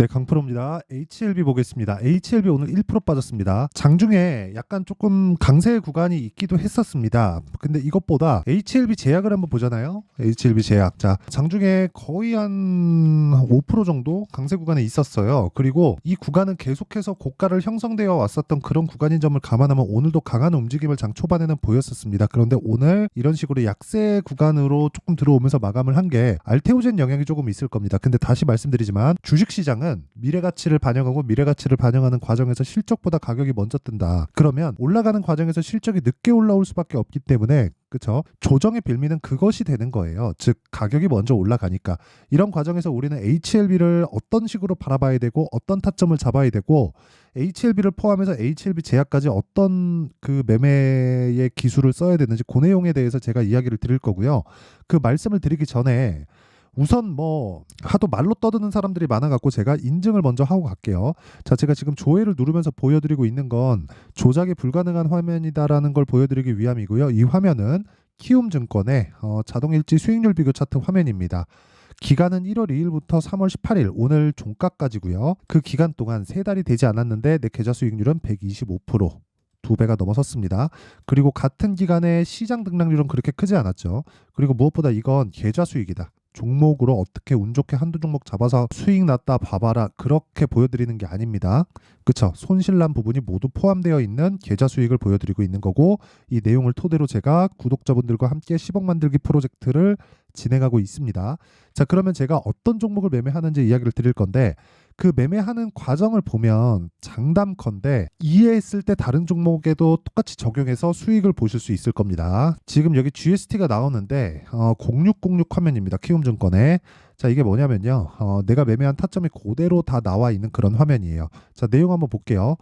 네, 강프로입니다. HLB 보겠습니다. HLB 오늘 1% 빠졌습니다. 장중에 약간 조금 강세 구간이 있기도 했었습니다. 근데 이것보다 HLB 제약을 한번 보잖아요. HLB 제약. 자, 장중에 거의 한 5% 정도 강세 구간에 있었어요. 그리고 이 구간은 계속해서 고가를 형성되어 왔었던 그런 구간인 점을 감안하면 오늘도 강한 움직임을 장 초반에는 보였었습니다. 그런데 오늘 이런 식으로 약세 구간으로 조금 들어오면서 마감을 한 게 알테오젠 영향이 조금 있을 겁니다. 근데 다시 말씀드리지만 주식시장은 미래가치를 반영하고 미래가치를 반영하는 과정에서 실적보다 가격이 먼저 뜬다. 그러면 올라가는 과정에서 실적이 늦게 올라올 수밖에 없기 때문에 그렇죠. 조정의 빌미는 그것이 되는 거예요. 즉 가격이 먼저 올라가니까 이런 과정에서 우리는 HLB를 어떤 식으로 바라봐야 되고 어떤 타점을 잡아야 되고 HLB를 포함해서 HLB 제약까지 어떤 그 매매의 기술을 써야 되는지 그 내용에 대해서 제가 이야기를 드릴 거고요. 그 말씀을 드리기 전에 우선 뭐 하도 말로 떠드는 사람들이 많아갖고 제가 인증을 먼저 하고 갈게요. 자, 제가 지금 조회를 누르면서 보여드리고 있는 건 조작이 불가능한 화면이다라는 걸 보여드리기 위함이고요. 이 화면은 키움증권의 자동일지 수익률 비교 차트 화면입니다. 기간은 1월 2일부터 3월 18일 오늘 종가까지고요. 그 기간 동안 3달이 되지 않았는데 내 계좌 수익률은 125%. 2배가 넘어섰습니다. 그리고 같은 기간에 시장 등락률은 그렇게 크지 않았죠. 그리고 무엇보다 이건 계좌 수익이다. 종목으로 어떻게 운 좋게 한두 종목 잡아서 수익 났다 봐봐라 그렇게 보여드리는 게 아닙니다. 그쵸? 손실난 부분이 모두 포함되어 있는 계좌 수익을 보여드리고 있는 거고 이 내용을 토대로 제가 구독자분들과 함께 10억 만들기 프로젝트를 진행하고 있습니다. 자, 그러면 제가 어떤 종목을 매매하는지 이야기를 드릴 건데 그 매매하는 과정을 보면 장담컨대 이해했을 때 다른 종목에도 똑같이 적용해서 수익을 보실 수 있을 겁니다. 지금 여기 GST가 나오는데 0606 화면입니다. 키움증권에. 자, 이게 뭐냐면요. 내가 매매한 타점이 그대로 다 나와 있는 그런 화면이에요. 자, 내용 한번 볼게요.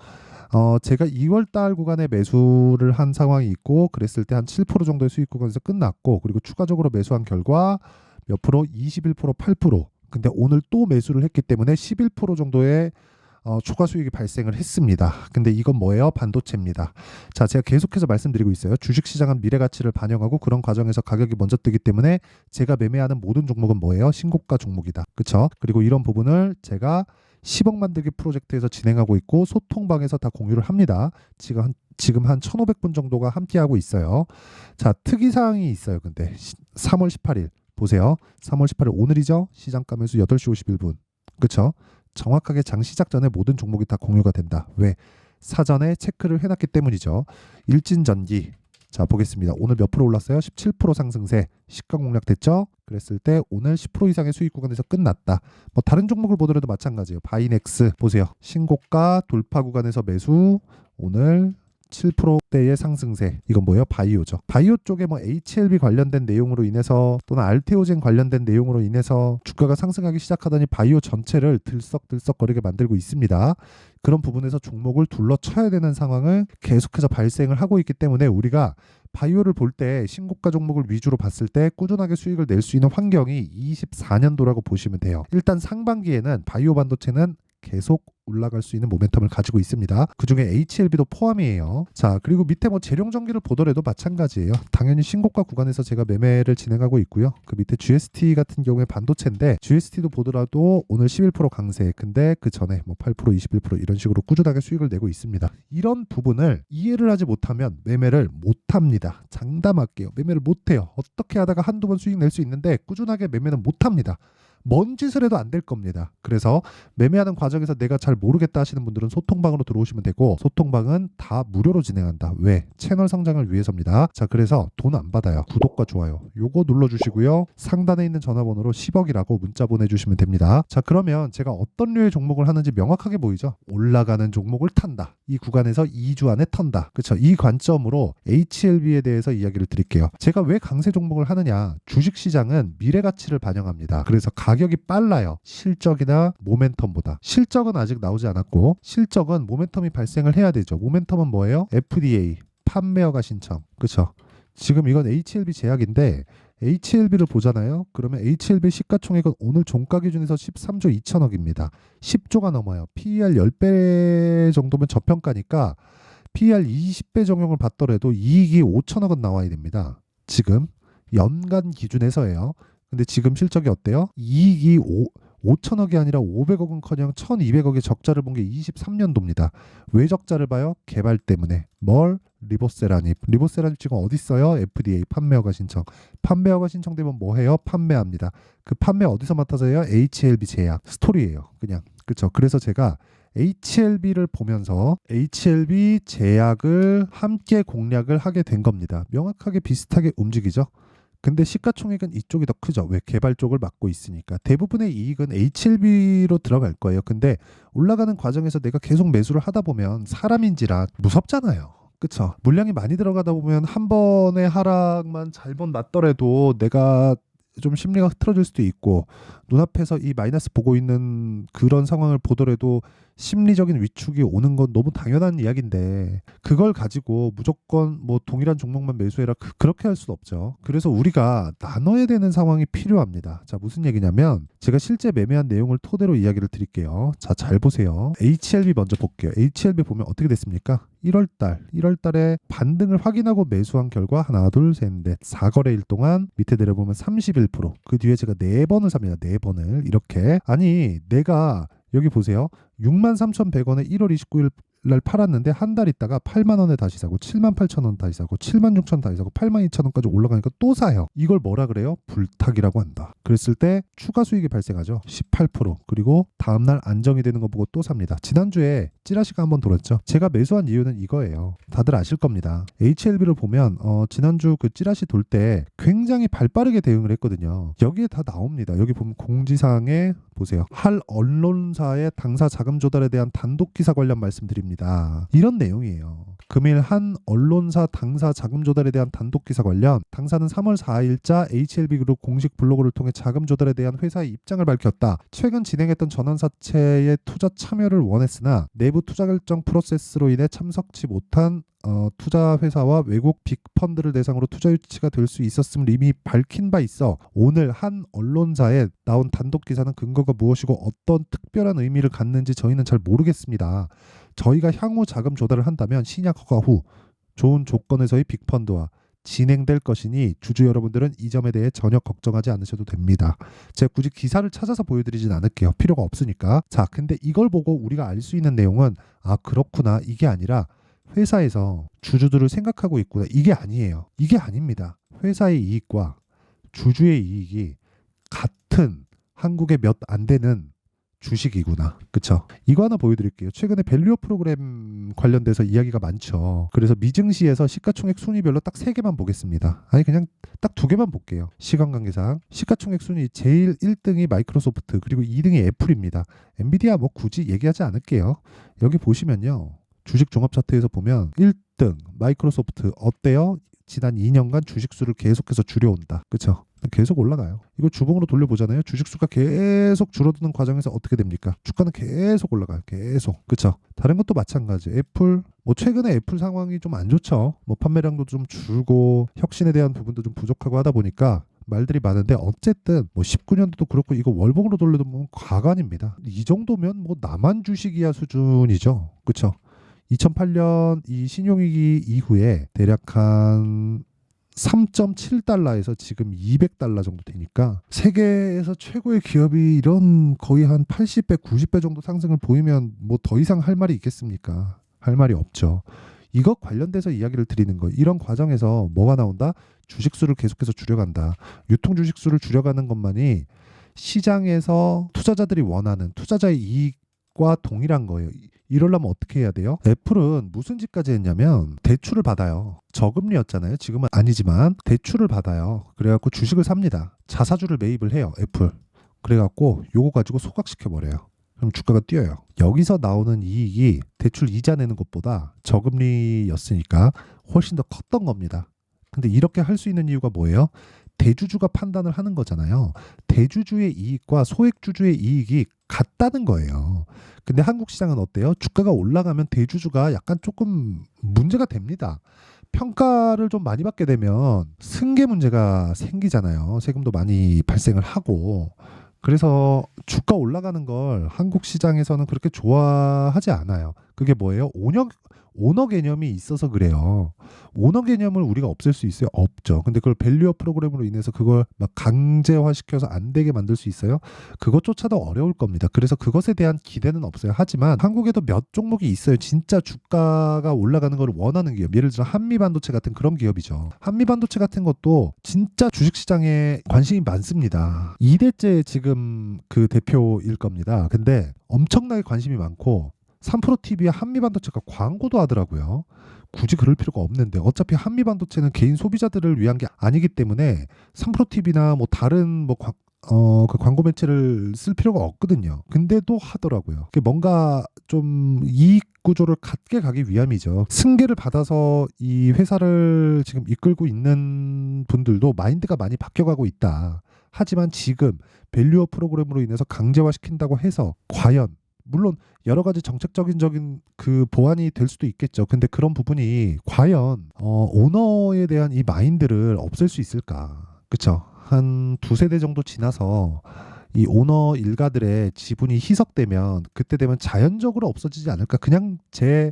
제가 2월 달 구간에 매수를 한 상황이 있고 그랬을 때 한 7% 정도의 수익 구간에서 끝났고 그리고 추가적으로 매수한 결과 몇 프로? 21%, 8%. 근데 오늘 또 매수를 했기 때문에 11% 정도의 초과 수익이 발생을 했습니다. 근데 이건 뭐예요? 반도체입니다. 자, 제가 계속해서 말씀드리고 있어요. 주식시장은 미래가치를 반영하고 그런 과정에서 가격이 먼저 뜨기 때문에 제가 매매하는 모든 종목은 뭐예요? 신고가 종목이다. 그쵸? 그리고 이런 부분을 제가 10억 만들기 프로젝트에서 진행하고 있고 소통방에서 다 공유를 합니다. 지금 한 1,500분 정도가 함께하고 있어요. 자, 특이사항이 있어요. 근데 3월 18일 보세요. 3월 18일 오늘이죠. 시장가 매수 8시 51분. 그쵸? 정확하게 장 시작 전에 모든 종목이 다 공유가 된다. 왜? 사전에 체크를 해놨기 때문이죠. 일진전기. 자, 보겠습니다. 오늘 몇 프로 올랐어요? 17% 상승세. 시가 공략됐죠? 그랬을 때 오늘 10% 이상의 수익 구간에서 끝났다. 뭐 다른 종목을 보더라도 마찬가지예요. 바이넥스 보세요. 신고가 돌파 구간에서 매수. 오늘 7%대의 상승세. 이건 뭐예요? 바이오죠. 바이오 쪽에 뭐 HLB 관련된 내용으로 인해서 또는 알테오젠 관련된 내용으로 인해서 주가가 상승하기 시작하더니 바이오 전체를 들썩들썩거리게 만들고 있습니다. 그런 부분에서 종목을 둘러쳐야 되는 상황을 계속해서 발생을 하고 있기 때문에 우리가 바이오를 볼 때 신고가 종목을 위주로 봤을 때 꾸준하게 수익을 낼 수 있는 환경이 24년도라고 보시면 돼요. 일단 상반기에는 바이오 반도체는 계속 올라갈 수 있는 모멘텀을 가지고 있습니다. 그중에 HLB도 포함이에요. 자, 그리고 밑에 뭐 재룡전기를 보더라도 마찬가지예요. 당연히 신고가 구간에서 제가 매매를 진행하고 있고요. 그 밑에 GST 같은 경우에 반도체인데 GST도 보더라도 오늘 11% 강세. 근데 그 전에 뭐 8%, 21% 이런 식으로 꾸준하게 수익을 내고 있습니다. 이런 부분을 이해를 하지 못하면 매매를 못합니다. 장담할게요. 매매를 못해요. 어떻게 하다가 한두 번 수익 낼 수 있는데 꾸준하게 매매는 못합니다. 뭔 짓을 해도 안 될 겁니다. 그래서 매매하는 과정에서 내가 잘 모르겠다 하시는 분들은 소통방으로 들어오시면 되고 소통방은 다 무료로 진행한다. 왜? 채널 성장을 위해서입니다. 자, 그래서 돈 안 받아요. 구독과 좋아요 요거 눌러주시고요. 상단에 있는 전화번호로 10억이라고 문자 보내주시면 됩니다. 자, 그러면 제가 어떤 류의 종목을 하는지 명확하게 보이죠? 올라가는 종목을 탄다. 이 구간에서 2주 안에 턴다. 그렇죠? 이 관점으로 HLB에 대해서 이야기를 드릴게요. 제가 왜 강세 종목을 하느냐? 주식시장은 미래가치를 반영합니다. 그래서 가격이 빨라요. 실적이나 모멘텀보다. 실적은 아직 나오지 않았고 실적은 모멘텀이 발생을 해야 되죠. 모멘텀은 뭐예요? FDA, 판매허가 신청. 그렇죠? 지금 이건 HLB 제약인데 HLB를 보잖아요. 그러면 HLB 시가총액은 오늘 종가 기준에서 13조 2천억입니다. 10조가 넘어요. PER 10배 정도면 저평가니까 PER 20배 적용을 받더라도 이익이 5천억은 나와야 됩니다. 지금 연간 기준에서예요. 근데 지금 실적이 어때요? 이익이 5천억이 아니라 500억은커녕 1200억의 적자를 본 게 23년도입니다. 왜 적자를 봐요? 개발 때문에. 뭘? 리보세라닙. 리보세라닙 지금 어디 있어요? FDA 판매허가 신청. 판매허가 신청되면 뭐 해요? 판매합니다. 그 판매 어디서 맡아서 해요? HLB 제약. 스토리예요. 그냥. 그쵸? 그래서 제가 HLB를 보면서 HLB 제약을 함께 공략을 하게 된 겁니다. 명확하게 비슷하게 움직이죠. 근데 시가총액은 이쪽이 더 크죠. 왜? 개발 쪽을 맡고 있으니까. 대부분의 이익은 HLB로 들어갈 거예요. 근데 올라가는 과정에서 내가 계속 매수를 하다 보면 사람인지라 무섭잖아요. 그쵸? 물량이 많이 들어가다 보면 한 번의 하락만 잘못 났더라도 내가 좀 심리가 흐트러질 수도 있고, 눈앞에서 이 마이너스 보고 있는 그런 상황을 보더라도 심리적인 위축이 오는 건 너무 당연한 이야기인데, 그걸 가지고 무조건 뭐 동일한 종목만 매수해라, 그렇게 할 수는 없죠. 그래서 우리가 나눠야 되는 상황이 필요합니다. 자, 무슨 얘기냐면 제가 실제 매매한 내용을 토대로 이야기를 드릴게요. 자, 잘 보세요. HLB 먼저 볼게요. HLB 보면 어떻게 됐습니까? 1월달에 반등을 확인하고 매수한 결과 하나, 둘, 셋, 넷, 4거래일 동안 밑에 내려보면 31%. 그 뒤에 제가 4번을 삽니다. 4번을 이렇게. 아니, 내가 여기 보세요. 63,100원에 1월 29일 날 팔았는데 한 달 있다가 8만 원에 다시 사고 78,000원 다시 사고 76,000원 다시 사고 82,000원까지 올라가니까 또 사요. 이걸 뭐라 그래요? 불탁이라고 한다. 그랬을 때 추가 수익이 발생하죠. 18%. 그리고 다음날 안정이 되는 거 보고 또 삽니다. 지난주에 찌라시가 한번 돌았죠. 제가 매수한 이유는 이거예요. 다들 아실 겁니다. HLB를 보면 지난주 그 찌라시 돌 때 굉장히 발빠르게 대응을 했거든요. 여기에 다 나옵니다. 여기 보면 공지사항에 보세요. 할 언론사의 당사 자금 조달에 대한 단독 기사 관련 말씀드립니다. 이런 내용이에요. 금일 한 언론사 당사 자금 조달에 대한 단독 기사 관련, 당사는 3월 4일자 HLB그룹 공식 블로그를 통해 자금 조달에 대한 회사의 입장을 밝혔다. 최근 진행했던 전환사채의 투자 참여를 원했으나 내부 투자 결정 프로세스로 인해 참석치 못한 투자 회사와 외국 빅펀드를 대상으로 투자 유치가 될 수 있었음을 이미 밝힌 바 있어 오늘 한 언론사에 나온 단독 기사는 근거가 무엇이고 어떤 특별한 의미를 갖는지 저희는 잘 모르겠습니다. 저희가 향후 자금 조달을 한다면 신약 허가 후 좋은 조건에서의 빅펀드와 진행될 것이니 주주 여러분들은 이 점에 대해 전혀 걱정하지 않으셔도 됩니다. 제가 굳이 기사를 찾아서 보여드리진 않을게요. 필요가 없으니까. 자, 근데 이걸 보고 우리가 알 수 있는 내용은 그렇구나, 이게 아니라 회사에서 주주들을 생각하고 있구나, 이게 아니에요. 이게 아닙니다. 회사의 이익과 주주의 이익이 같은 한국의 몇 안 되는 주식이구나. 그쵸? 이거 하나 보여드릴게요. 최근에 밸류어 프로그램 관련돼서 이야기가 많죠. 그래서 미증시에서 시가총액 순위별로 딱 3개만 보겠습니다. 아니, 그냥 딱 2개만 볼게요. 시간 관계상 시가총액 순위 제일 1등이 마이크로소프트, 그리고 2등이 애플입니다. 엔비디아 뭐 굳이 얘기하지 않을게요. 여기 보시면요, 주식 종합 차트에서 보면 1등 마이크로소프트 어때요? 지난 2년간 주식수를 계속해서 줄여온다. 그쵸? 계속 올라가요. 이거 주봉으로 돌려보잖아요. 주식수가 계속 줄어드는 과정에서 어떻게 됩니까? 주가는 계속 올라가요. 계속. 그쵸? 다른 것도 마찬가지. 애플, 뭐 최근에 애플 상황이 좀 안 좋죠. 뭐 판매량도 좀 줄고 혁신에 대한 부분도 좀 부족하고 하다 보니까 말들이 많은데, 어쨌든 뭐 19년도도 그렇고 이거 월봉으로 돌려도 뭐 과간입니다. 이 정도면 뭐 나만 주식이야 수준이죠. 그쵸? 2008년 이 신용위기 이후에 대략 한 3.7달러에서 지금 200달러 정도 되니까, 세계에서 최고의 기업이 이런 거의 한 80배, 90배 정도 상승을 보이면 뭐 더 이상 할 말이 있겠습니까? 할 말이 없죠. 이것 관련돼서 이야기를 드리는 거예요. 이런 과정에서 뭐가 나온다? 주식수를 계속해서 줄여간다. 유통 주식수를 줄여가는 것만이 시장에서 투자자들이 원하는 투자자의 이익과 동일한 거예요. 이러려면 어떻게 해야 돼요? 애플은 무슨 짓까지 했냐면 대출을 받아요. 저금리였잖아요. 지금은 아니지만 대출을 받아요. 그래갖고 주식을 삽니다. 자사주를 매입을 해요. 애플. 그래갖고 요거 가지고 소각시켜버려요. 그럼 주가가 뛰어요. 여기서 나오는 이익이 대출 이자 내는 것보다 저금리였으니까 훨씬 더 컸던 겁니다. 근데 이렇게 할 수 있는 이유가 뭐예요? 대주주가 판단을 하는 거잖아요. 대주주의 이익과 소액주주의 이익이 같다는 거예요. 근데 한국 시장은 어때요? 주가가 올라가면 대주주가 약간 조금 문제가 됩니다. 평가를 좀 많이 받게 되면 승계 문제가 생기잖아요. 세금도 많이 발생을 하고. 그래서 주가 올라가는 걸 한국 시장에서는 그렇게 좋아하지 않아요. 그게 뭐예요? 오너 개념이 있어서 그래요. 오너 개념을 우리가 없앨 수 있어요? 없죠. 근데 그걸 밸류어 프로그램으로 인해서 그걸 막 강제화시켜서 안 되게 만들 수 있어요? 그것조차도 어려울 겁니다. 그래서 그것에 대한 기대는 없어요. 하지만 한국에도 몇 종목이 있어요. 진짜 주가가 올라가는 걸 원하는 기업. 예를 들어 한미반도체 같은 그런 기업이죠. 한미반도체 같은 것도 진짜 주식시장에 관심이 많습니다. 2대째 지금 그 대표일 겁니다. 근데 엄청나게 관심이 많고 3프로TV에 한미반도체가 광고도 하더라고요. 굳이 그럴 필요가 없는데 어차피 한미반도체는 개인 소비자들을 위한 게 아니기 때문에 3프로TV나 뭐 다른 뭐 그 광고 매체를 쓸 필요가 없거든요. 근데도 하더라고요. 그게 뭔가 좀 이익 구조를 갖게 가기 위함이죠. 승계를 받아서 이 회사를 지금 이끌고 있는 분들도 마인드가 많이 바뀌어가고 있다. 하지만 지금 밸류어 프로그램으로 인해서 강제화시킨다고 해서 과연 물론 여러 가지 정책적인 그 보완이 될 수도 있겠죠. 근데 그런 부분이 과연 오너에 대한 이 마인드를 없앨 수 있을까? 그쵸? 한 두세 대 정도 지나서 이 오너 일가들의 지분이 희석되면 그때 되면 자연적으로 없어지지 않을까? 그냥 제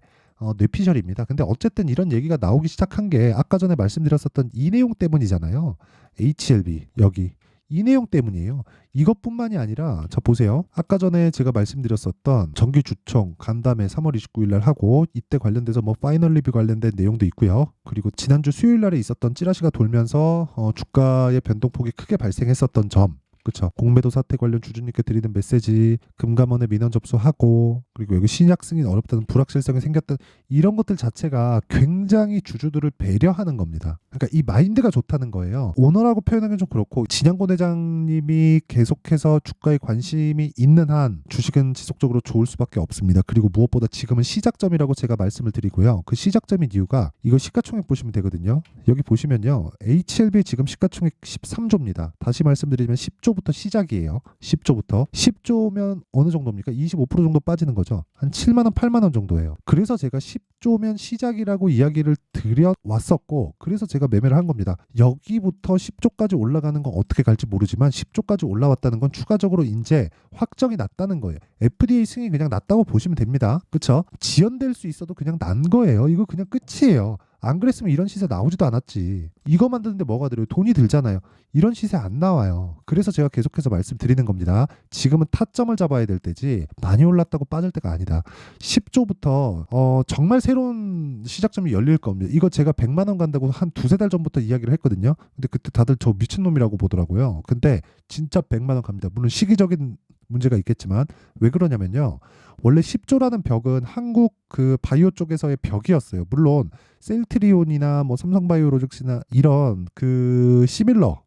뇌피셜입니다. 근데 어쨌든 이런 얘기가 나오기 시작한 게 아까 전에 말씀드렸었던 이 내용 때문이잖아요. HLB 여기. 이 내용 때문이에요. 이것뿐만이 아니라 자 보세요. 아까 전에 제가 말씀드렸었던 정기 주총 간담회 3월 29일 날 하고 이때 관련돼서 뭐 파이널 리뷰 관련된 내용도 있고요. 그리고 지난주 수요일 날에 있었던 찌라시가 돌면서 주가의 변동폭이 크게 발생했었던 점. 그렇죠. 공매도 사태 관련 주주님께 드리는 메시지, 금감원에 민원 접수하고, 그리고 여기 신약 승인 어렵다는 불확실성이 생겼던 이런 것들 자체가 굉장히 주주들을 배려하는 겁니다. 그러니까 이 마인드가 좋다는 거예요. 오너라고 표현하기는 좀 그렇고 진양곤 회장님이 계속해서 주가에 관심이 있는 한 주식은 지속적으로 좋을 수밖에 없습니다. 그리고 무엇보다 지금은 시작점이라고 제가 말씀을 드리고요. 그 시작점인 이유가 이거 시가총액 보시면 되거든요. 여기 보시면요. HLB 지금 시가총액 13조입니다. 다시 말씀드리면 10조부터 시작이에요. 10조부터. 10조면 어느 정도입니까? 25% 정도 빠지는 거죠. 한 7만 원, 8만 원 정도예요. 그래서 제가 10조면 시작이라고 이야기를 드려왔었고 그래서 제가 매매를 한 겁니다. 여기부터 10조까지 올라가는 건 어떻게 갈지 모르지만 10조까지 올라왔다는 건 추가적으로 이제 확정이 났다는 거예요. FDA 승인이 그냥 났다고 보시면 됩니다. 그렇죠? 지연될 수 있어도 그냥 난 거예요. 이거 그냥 끝이에요. 안 그랬으면 이런 시세 나오지도 않았지. 이거 만드는데 뭐가 들어요? 돈이 들잖아요. 이런 시세 안 나와요. 그래서 제가 계속해서 말씀드리는 겁니다. 지금은 타점을 잡아야 될 때지 많이 올랐다고 빠질 때가 아니다. 10조부터 정말 새로운 시작점이 열릴 겁니다. 이거 제가 100만 원 간다고 한 두세 달 전부터 이야기를 했거든요. 근데 그때 다들 저 미친놈이라고 보더라고요. 근데 진짜 100만 원 갑니다. 물론 시기적인 문제가 있겠지만 왜 그러냐면요. 원래 10조라는 벽은 한국 그 바이오 쪽에서의 벽이었어요. 물론 셀트리온이나 뭐 삼성바이오로직스나 이런 그 시밀러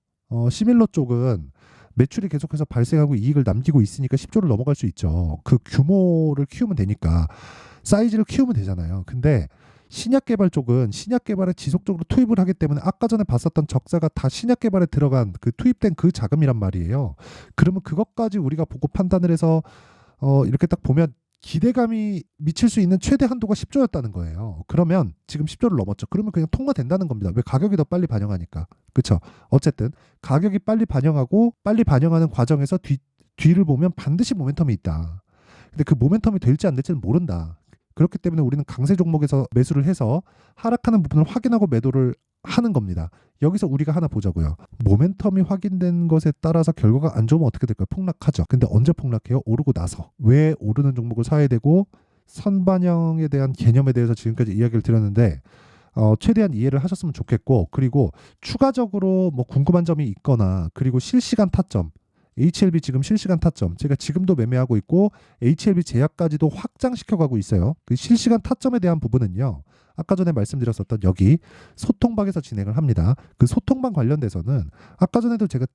쪽은 매출이 계속해서 발생하고 이익을 남기고 있으니까 10조를 넘어갈 수 있죠. 그 규모를 키우면 되니까 사이즈를 키우면 되잖아요. 근데 신약 개발 쪽은 신약 개발에 지속적으로 투입을 하기 때문에 아까 전에 봤었던 적자가 다 신약 개발에 들어간 그 투입된 그 자금이란 말이에요. 그러면 그것까지 우리가 보고 판단을 해서 이렇게 딱 보면 기대감이 미칠 수 있는 최대 한도가 10조였다는 거예요. 그러면 지금 10조를 넘었죠. 그러면 그냥 통과된다는 겁니다. 왜? 가격이 더 빨리 반영하니까. 그렇죠? 어쨌든 가격이 빨리 반영하고 빨리 반영하는 과정에서 뒤를 보면 반드시 모멘텀이 있다. 근데 그 모멘텀이 될지 안 될지는 모른다. 그렇기 때문에 우리는 강세 종목에서 매수를 해서 하락하는 부분을 확인하고 매도를 하는 겁니다. 여기서 우리가 하나 보자고요. 모멘텀이 확인된 것에 따라서 결과가 안 좋으면 어떻게 될까요? 폭락하죠. 근데 언제 폭락해요? 오르고 나서. 왜 오르는 종목을 사야 되고 선반영에 대한 개념에 대해서 지금까지 이야기를 드렸는데 최대한 이해를 하셨으면 좋겠고 그리고 추가적으로 뭐 궁금한 점이 있거나 그리고 실시간 타점 HLB 지금 실시간 타점 제가 지금도 매매하고 있고 HLB 제약까지도 확장시켜가고 있어요. 그 실시간 타점에 대한 부분은요. 아까 전에 말씀드렸었던 여기 소통방에서 진행을 합니다. 그 소통방 관련돼서는 아까 전에도 제가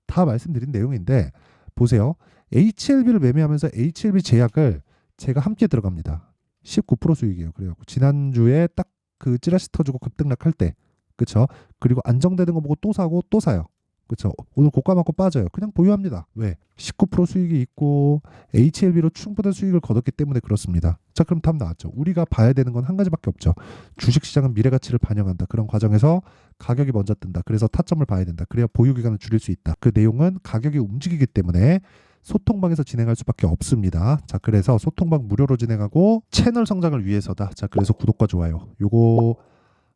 다 말씀드린 내용인데 보세요. HLB를 매매하면서 HLB 제약을 제가 함께 들어갑니다. 19% 수익이에요. 그래갖고 지난주에 딱 그 찌라시 터지고 급등락할 때 그쵸? 그리고 안정되는 거 보고 또 사고 또 사요. 그렇죠. 오늘 고가 맞고 빠져요. 그냥 보유합니다. 왜? 19% 수익이 있고 HLB로 충분한 수익을 거뒀기 때문에 그렇습니다. 자, 그럼 답 나왔죠. 우리가 봐야 되는 건 한 가지밖에 없죠. 주식시장은 미래 가치를 반영한다. 그런 과정에서 가격이 먼저 뜬다. 그래서 타점을 봐야 된다. 그래야 보유 기간을 줄일 수 있다. 그 내용은 가격이 움직이기 때문에 소통방에서 진행할 수밖에 없습니다. 자, 그래서 소통방 무료로 진행하고 채널 성장을 위해서다. 자, 그래서 구독과 좋아요 요거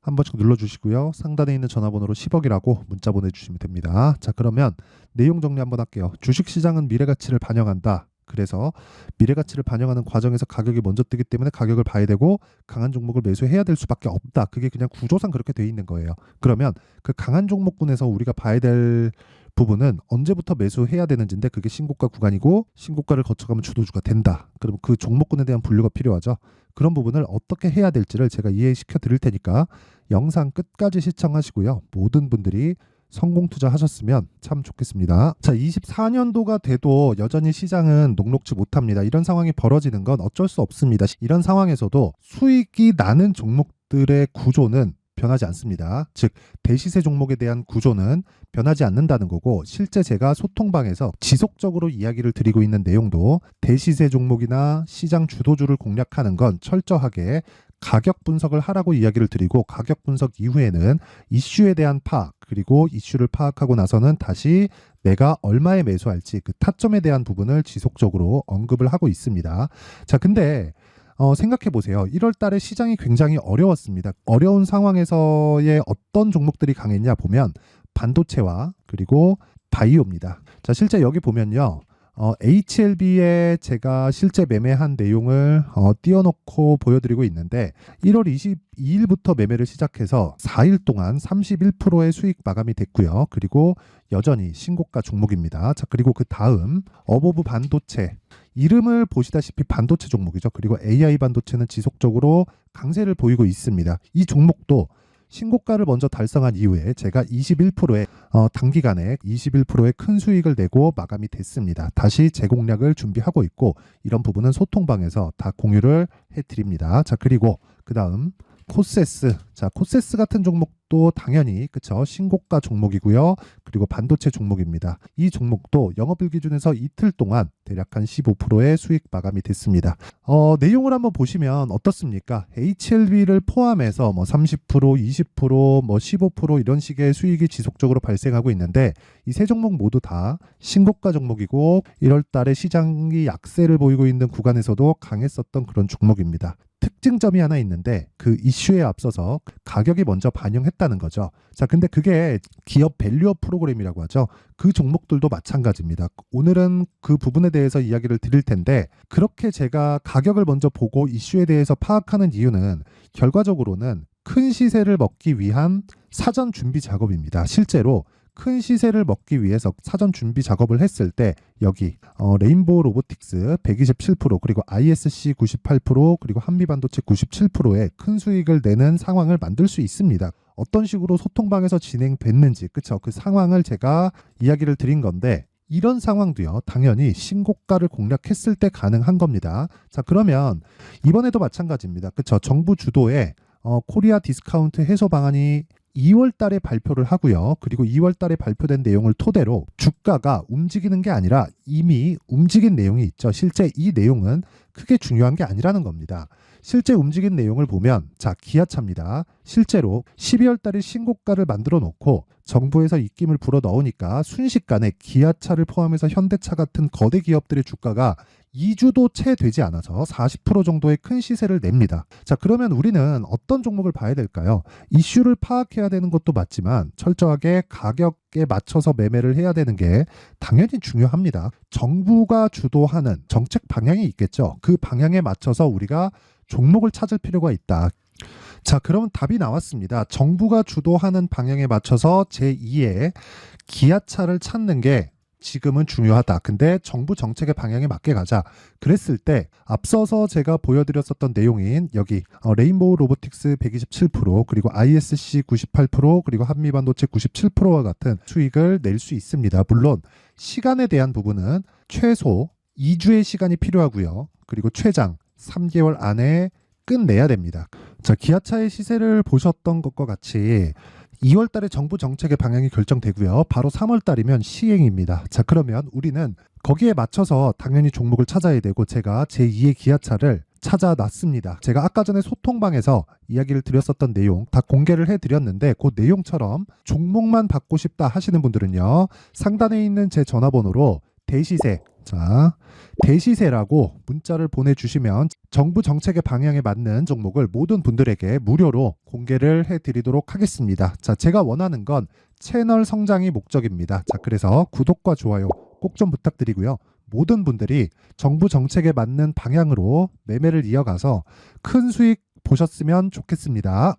한 번씩 눌러주시고요. 상단에 있는 전화번호로 10억이라고 문자 보내주시면 됩니다. 자, 그러면 내용 정리 한번 할게요. 주식시장은 미래가치를 반영한다. 그래서 미래가치를 반영하는 과정에서 가격이 먼저 뜨기 때문에 가격을 봐야 되고 강한 종목을 매수해야 될 수밖에 없다. 그게 그냥 구조상 그렇게 돼 있는 거예요. 그러면 그 강한 종목군에서 우리가 봐야 될 부분은 언제부터 매수해야 되는지인데 그게 신고가 구간이고 신고가를 거쳐가면 주도주가 된다. 그럼 그 종목군에 대한 분류가 필요하죠. 그런 부분을 어떻게 해야 될지를 제가 이해시켜 드릴 테니까 영상 끝까지 시청하시고요. 모든 분들이 성공 투자하셨으면 참 좋겠습니다. 자, 24년도가 돼도 여전히 시장은 녹록지 못합니다. 이런 상황이 벌어지는 건 어쩔 수 없습니다. 이런 상황에서도 수익이 나는 종목들의 구조는 변하지 않습니다. 즉 대시세 종목에 대한 구조는 변하지 않는다는 거고 실제 제가 소통방에서 지속적으로 이야기를 드리고 있는 내용도 대시세 종목이나 시장 주도주를 공략하는 건 철저하게 가격 분석을 하라고 이야기를 드리고 가격 분석 이후에는 이슈에 대한 파악 그리고 이슈를 파악하고 나서는 다시 내가 얼마에 매수할지 그 타점에 대한 부분을 지속적으로 언급을 하고 있습니다. 자, 근데 생각해 보세요. 1월 달에 시장이 굉장히 어려웠습니다. 어려운 상황에서의 어떤 종목들이 강했냐 보면 반도체와 그리고 바이오입니다. 자, 실제 여기 보면요. HLB에 제가 실제 매매한 내용을 띄워놓고 보여드리고 있는데 1월 22일부터 매매를 시작해서 4일 동안 31%의 수익 마감이 됐고요. 그리고 여전히 신고가 종목입니다. 자, 그리고 그 다음 어보브 반도체 이름을 보시다시피 반도체 종목이죠. 그리고 AI 반도체는 지속적으로 강세를 보이고 있습니다. 이 종목도 신고가를 먼저 달성한 이후에 제가 21%의 단기간에 21%의 큰 수익을 내고 마감이 됐습니다. 다시 재공략을 준비하고 있고 이런 부분은 소통방에서 다 공유를 해드립니다. 자, 그리고 그 다음 코세스. 자, 코세스 같은 종목도 당연히 그쵸 신고가 종목이고요. 그리고 반도체 종목입니다. 이 종목도 영업일 기준에서 이틀 동안 대략 한 15%의 수익 마감이 됐습니다. 내용을 한번 보시면 어떻습니까? HLB를 포함해서 뭐 30%, 20%, 뭐 15% 이런 식의 수익이 지속적으로 발생하고 있는데 이 세 종목 모두 다 신고가 종목이고 1월 달에 시장이 약세를 보이고 있는 구간에서도 강했었던 그런 종목입니다. 특징점이 하나 있는데 그 이슈에 앞서서 가격이 먼저 반영했다는 거죠. 자, 근데 그게 기업 밸류업 프로그램이라고 하죠. 그 종목들도 마찬가지입니다. 오늘은 그 부분에 대해서 이야기를 드릴 텐데 그렇게 제가 가격을 먼저 보고 이슈에 대해서 파악하는 이유는 결과적으로는 큰 시세를 먹기 위한 사전 준비 작업입니다. 실제로 큰 시세를 먹기 위해서 사전 준비 작업을 했을 때 여기 레인보우 로보틱스 127% 그리고 ISC 98% 그리고 한미반도체 97%의 큰 수익을 내는 상황을 만들 수 있습니다. 어떤 식으로 소통방에서 진행됐는지 그쵸 그 상황을 제가 이야기를 드린 건데 이런 상황도요 당연히 신고가를 공략했을 때 가능한 겁니다. 자, 그러면 이번에도 마찬가지입니다. 그쵸 정부 주도의 코리아 디스카운트 해소 방안이 2월 달에 발표를 하고요. 그리고 2월 달에 발표된 내용을 토대로 주가가 움직이는 게 아니라 이미 움직인 내용이 있죠. 실제 이 내용은 크게 중요한 게 아니라는 겁니다. 실제 움직인 내용을 보면 자, 기아차입니다. 실제로 12월 달에 신고가를 만들어 놓고 정부에서 입김을 불어 넣으니까 순식간에 기아차를 포함해서 현대차 같은 거대 기업들의 주가가 2주도 채 되지 않아서 40% 정도의 큰 시세를 냅니다. 자, 그러면 우리는 어떤 종목을 봐야 될까요? 이슈를 파악해야 되는 것도 맞지만 철저하게 가격에 맞춰서 매매를 해야 되는 게 당연히 중요합니다. 정부가 주도하는 정책 방향이 있겠죠. 그 방향에 맞춰서 우리가 종목을 찾을 필요가 있다. 자, 그러면 답이 나왔습니다. 정부가 주도하는 방향에 맞춰서 제2의 기아차를 찾는 게 지금은 중요하다. 근데 정부 정책의 방향에 맞게 가자. 그랬을 때 앞서서 제가 보여드렸었던 내용인 여기 레인보우 로보틱스 127% 그리고 ISC 98% 그리고 한미반도체 97%와 같은 수익을 낼 수 있습니다. 물론 시간에 대한 부분은 최소 2주의 시간이 필요하고요. 그리고 최장 3개월 안에 끝내야 됩니다. 자, 기아차의 시세를 보셨던 것과 같이 2월 달에 정부 정책의 방향이 결정되고요. 바로 3월 달이면 시행입니다. 자, 그러면 우리는 거기에 맞춰서 당연히 종목을 찾아야 되고 제가 제2의 기아차를 찾아놨습니다. 제가 아까 전에 소통방에서 이야기를 드렸었던 내용 다 공개를 해드렸는데 그 내용처럼 종목만 받고 싶다 하시는 분들은요. 상단에 있는 제 전화번호로 대시세 자, 대시세라고 문자를 보내주시면 정부 정책의 방향에 맞는 종목을 모든 분들에게 무료로 공개를 해드리도록 하겠습니다. 자, 제가 원하는 건 채널 성장이 목적입니다. 자, 그래서 구독과 좋아요 꼭 좀 부탁드리고요. 모든 분들이 정부 정책에 맞는 방향으로 매매를 이어가서 큰 수익 보셨으면 좋겠습니다.